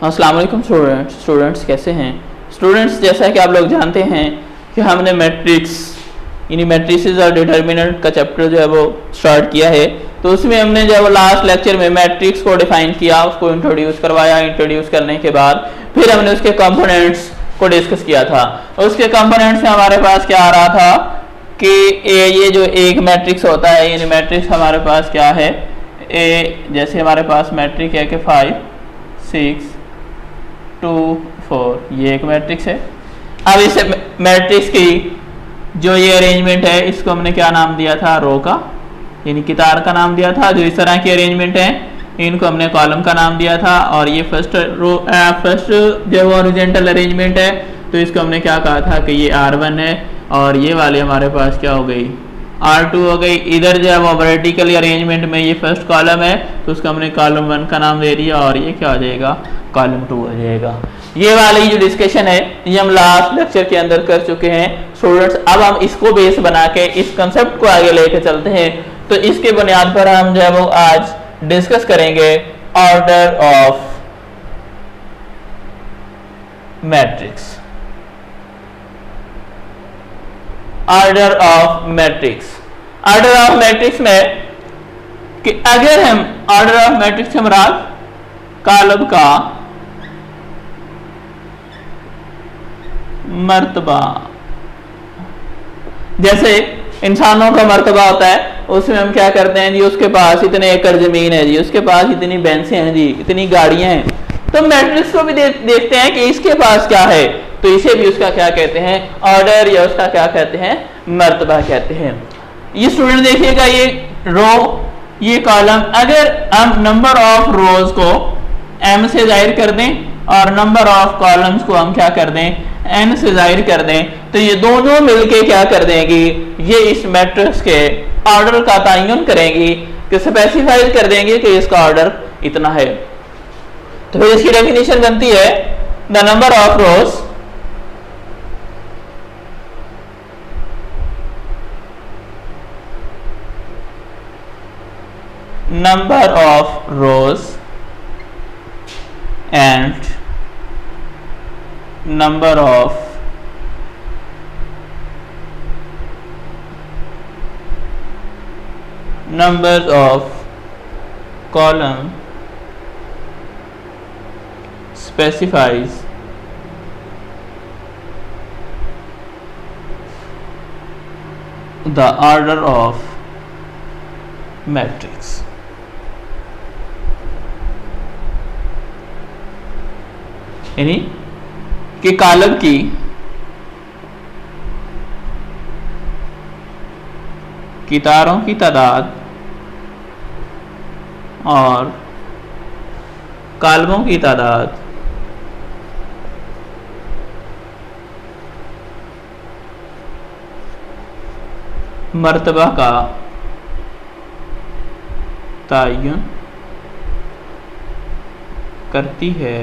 अस्सलाम वालेकुम स्टूडेंट्स कैसे हैं स्टूडेंट्स। जैसा कि आप लोग जानते हैं कि हमने मैट्रिक्स यानी मैट्रिसेस और डिटर्मिनेंट का चैप्टर जो है वो स्टार्ट किया है। तो उसमें हमने जब लास्ट लेक्चर में मैट्रिक्स को डिफाइन किया, उसको इंट्रोड्यूस करवाया। इंट्रोड्यूस करने के बाद फिर हमने उसके कंपोनेंट्स को डिस्कस किया था। उसके कंपोनेंट्स में हमारे पास क्या आ रहा था कि ये जो एक मैट्रिक्स होता है, यानी मैट्रिक्स हमारे पास क्या है, जैसे हमारे पास मैट्रिक है कि 5 6 2 4, ये एक मैट्रिक्स है। अब इस मैट्रिक्स की जो ये अरेंजमेंट है, इसको हमने क्या नाम दिया था, रो का यानी कितार का नाम दिया था। जो इस तरह की अरेंजमेंट है इनको हमने कॉलम का नाम दिया था। और ये फर्स्ट जो हॉरिजॉन्टल अरेंजमेंट है तो इसको हमने क्या कहा था कि ये R1 है, और ये वाले हमारे पास क्या हो गई, R2 हो गई। इधर जो है वो वर्टिकली अरेंजमेंट में ये फर्स्ट कॉलम है तो उसको हमने कॉलम 1 का नाम दे दिया, और ये क्या हो जाएगा, कॉलम 2 हो जाएगा। ये वाली जो डिस्कशन है ये हम लास्ट लेक्चर के अंदर कर चुके हैं स्टूडेंट्स। अब हम इसको बेस बना के इस कंसेप्ट को आगे लेके चलते हैं। तो इसके बुनियाद पर हम जो है वो आज डिस्कस करेंगे order of matrix. Order of matrix, order of matrix में कि अगर हम ऑर्डर ऑफ मैट्रिक्स के मुराद कॉलम का मर्तबा, जैसे इंसानों का मर्तबा होता है, उसमें हम क्या करते हैं जी, उसके पास इतने एकड़ जमीन है जी, उसके पास इतनी भैंसें हैं जी, इतनी गाड़ियां हैं। तो मैट्रिक्स को भी देखते हैं कि इसके पास क्या है, तो इसे भी उसका क्या कहते हैं, ऑर्डर, या उसका क्या कहते हैं, मर्तबा कहते हैं। ये स्टूडेंट देखिएगा, ये रो, ये कॉलम, अगर हम नंबर ऑफ रोज को m से जाहिर कर दें और नंबर ऑफ कॉलम्स को हम क्या कर दें, n से जाहिर कर दें, तो ये दोनों मिलके क्या कर देंगी, ये इस मैट्रिक्स के ऑर्डर का तयन करेंगी, कि स्पेसिफाई कर देंगे कि इसका ऑर्डर इतना है। तो फिर इसकी डेफिनेशन बनती है, the number of rose number of rows and number of numbers of column specifies the order of matrix। यानी कि कॉलम की कितारों की तादाद और कॉलमों की तादाद मर्तबा का तयन करती है।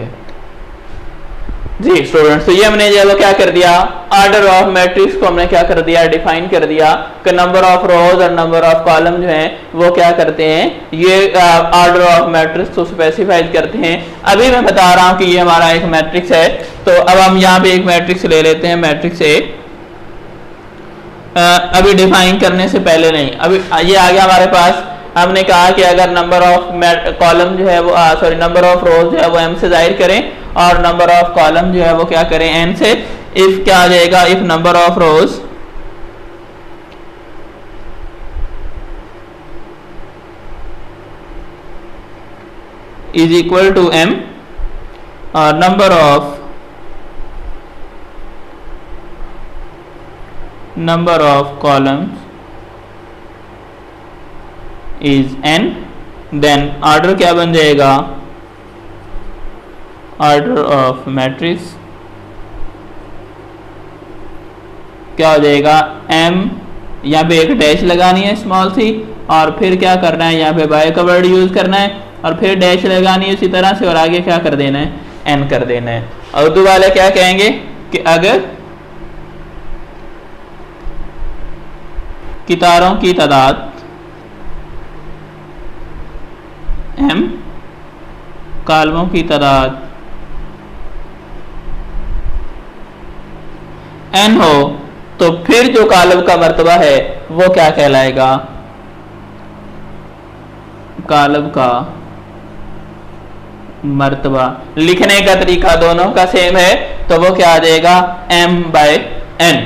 जी स्टूडेंट्स, तो ये हमने जो है क्या कर दिया, ऑर्डर ऑफ मैट्रिक्स को हमने क्या कर दिया, डिफाइन कर दिया कि नंबर ऑफ रोज और नंबर ऑफ कॉलम जो हैं वो क्या करते हैं, ये ऑर्डर ऑफ मैट्रिक्स को स्पेसिफाई करते हैं। अभी मैं बता रहा हूं कि ये हमारा एक मैट्रिक्स है, तो अब हम यहाँ पे एक मैट्रिक्स ले लेते हैं, मैट्रिक्स ए। अभी डिफाइन करने से पहले नहीं, अभी ये आ गया हमारे पास। हमने कहा कि अगर नंबर ऑफ कॉलम जो है वो नंबर ऑफ रोज जो है वो m से जाहिर करें और नंबर ऑफ कॉलम जो है वो क्या करें, n से। इफ क्या आ जाएगा, if number of rows is equal to m और number of columns is n, then order क्या बन जाएगा, ऑर्डर ऑफ मैट्रिक्स क्या हो जाएगा, m, यहाँ पे एक डैश लगानी है स्मॉल सी, और फिर क्या करना है, यहाँ पे बाय का वर्ड यूज करना है और फिर डैश लगानी है उसी तरह से, और आगे क्या कर देना है, n कर देना है। और उर्दू वाले क्या कहेंगे कि अगर कितारों की तादाद m, कॉलमों की तादाद n हो तो फिर जो कॉलम का मर्तबा है वो क्या कहलाएगा? कॉलम का मर्तबा लिखने का तरीका दोनों का सेम है, तो वो क्या आ जाएगा? m/n।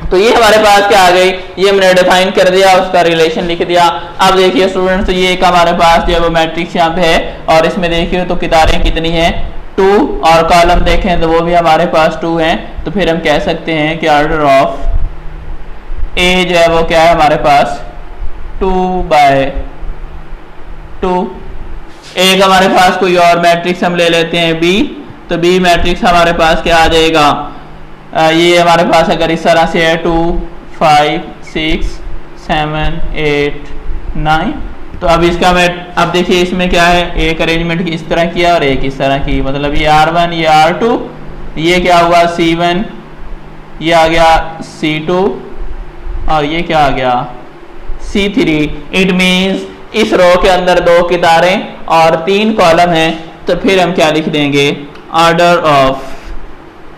तो ये हमारे पास क्या आ गई? ये हमने डिफाइन कर दिया, उसका रिलेशन लिख दिया। अब देखिए स्टूडेंट्स, ये एक हमारे पास जो है वो मैट्रिक्स यहाँ पे है, और इसमें देखिए तो कितारें कितनी हैं? 2, और कॉलम देखें तो वो भी हमारे पास 2 हैं। तो फिर हम कह सकते हैं कि ऑर्डर ऑफ ए जो है वो क्या है हमारे पास? 2/2। एक हमारे पास कोई और मैट्रिक्स हम ले लेते हैं बी, तो बी मैट्रिक्स हमारे पास क्या आ जाएगा? ये हमारे पास अगर इस तरह से है 2, 5, 6, 7, 8, 9, तो अब इसका मैं अब देखिए इसमें क्या है? एक अरेंजमेंट इस तरह किया और एक इस तरह की, मतलब ये R1, ये R2, ये क्या हुआ? C1, ये आ गया C2, और ये क्या आ गया? C3। इट मीन्स इस रो के अंदर 2 कितारें और 3 कॉलम हैं, तो फिर हम क्या लिख देंगे? ऑर्डर ऑफ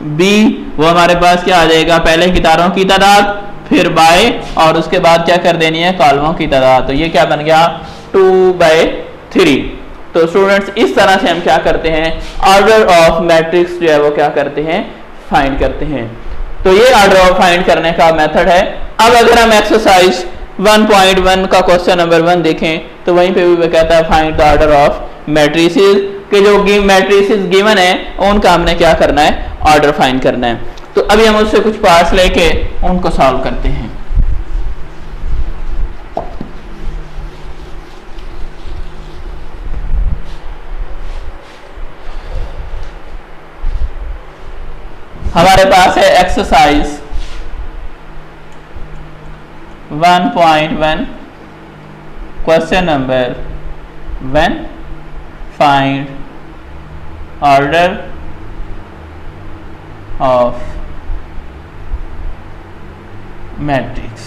बी वो हमारे पास क्या आ जाएगा? पहले कितारों की तादाद, फिर बाय, और उसके बाद क्या कर देनी है? कॉलमों की तादाद। तो ये क्या बन गया? 2/3। तो स्टूडेंट्स इस तरह से हम क्या करते हैं? ऑर्डर ऑफ मैट्रिक्स जो है वो क्या करते हैं? फाइंड करते हैं। तो ये ऑर्डर ऑफ फाइंड करने का मेथड है। अब अगर हम एक्सरसाइज 1.1 का क्वेश्चन नंबर 1 देखें, तो वहीं पे भी कहता है find the order of matrices, के जो मैट्रिसेस गिवन है उनका हमने क्या करना है? ऑर्डर फाइंड करना है। तो अभी हम उससे कुछ पार्ट्स लेके उनको सॉल्व करते हैं। हमारे पास है exercise 1.1 question number 1, find order of matrix.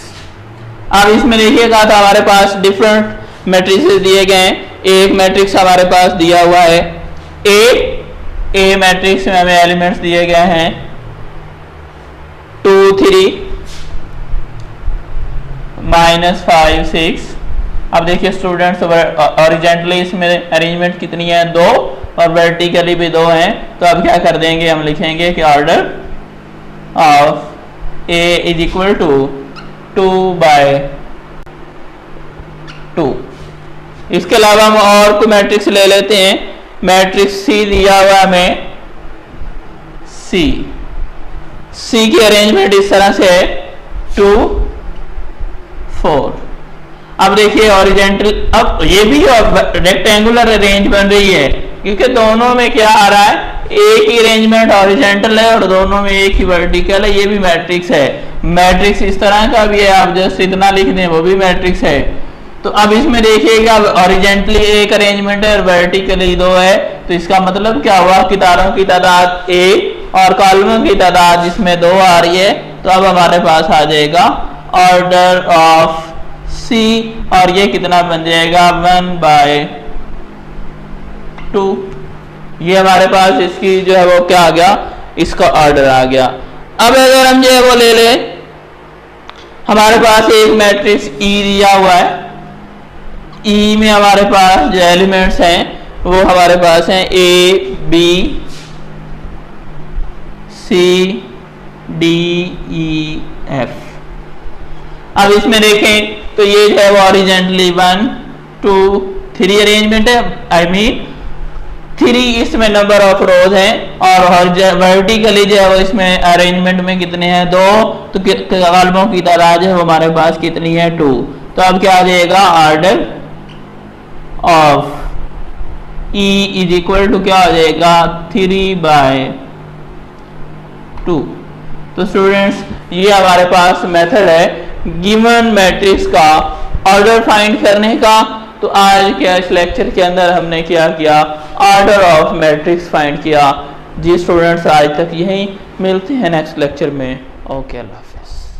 अब इसमें देखिएगा तो हमारे पास डिफरेंट मैट्रिक्स दिए गए हैं। एक मैट्रिक्स हमारे पास दिया हुआ है ए मैट्रिक्स में हमें एलिमेंट्स दिए गए हैं 2, 3, -5, 6। अब देखिए स्टूडेंट्स, हॉरिजॉन्टली इसमें अरेंजमेंट कितनी है? 2, और वर्टिकली भी 2 हैं। तो अब क्या कर देंगे? हम लिखेंगे कि order of A is equal to 2/2। इसके अलावा हम और कोई मैट्रिक्स ले लेते हैं। मैट्रिक्स सी दिया हुआ हमें, सी की अरेंजमेंट इस तरह से है 2, 4। अब देखिए हॉरिजॉन्टल, अब ये भी रेक्टेंगुलर अरेंज बन रही है, क्योंकि दोनों में क्या आ रहा है? एक ही अरेंजमेंट हॉरिजॉन्टल है और दोनों में एक ही वर्टिकल है। ये भी मैट्रिक्स है। मैट्रिक्स इस तरह का भी है, आप जस्ट इतना लिख दें वो भी मैट्रिक्स है। तो अब इसमें देखिएगा हॉरिजॉन्टली एक अरेंजमेंट है और वर्टिकली 2 है। तो इसका मतलब क्या हुआ? कितारों की तादाद 1 और कॉलमों की तादाद जिसमें 2 आ रही है। तो अब हमारे पास आ जाएगा ऑर्डर ऑफ सी, और ये कितना बन जाएगा? 1/2। ये हमारे पास इसकी जो है वो क्या आ गया? इसका ऑर्डर आ गया। अब अगर हम जो है वो ले लें, हमारे पास एक मैट्रिक्स ई दिया हुआ है। ई में हमारे पास जो एलिमेंट्स हैं वो हमारे पास हैं ए, बी, सी, डी, ई, एफ। अब इसमें देखें तो ये जो है वो हॉरिजॉन्टली 1, 2, 3 अरेंजमेंट है। आई मीन 3 इसमें नंबर ऑफ रोज हैं, और वर्टिकली जो है वो इसमें अरेंजमेंट में कितने हैं? 2। तो कॉलमों की तादाद है वो हमारे पास कितनी है? 2। तो अब क्या आ जाएगा? Order of E is equal to क्या आ जाएगा? 3/2। तो स्टूडेंट्स ये हमारे पास मेथड है गिवन मैट्रिक्स का ऑर्डर फाइंड करने का। तो आज के इस लेक्चर के अंदर हमने क्या किया? ऑर्डर ऑफ मैट्रिक्स फाइंड किया। जी स्टूडेंट्स, आज तक यही मिलते हैं नेक्स्ट लेक्चर में। ओके, अल्लाह हाफिज़।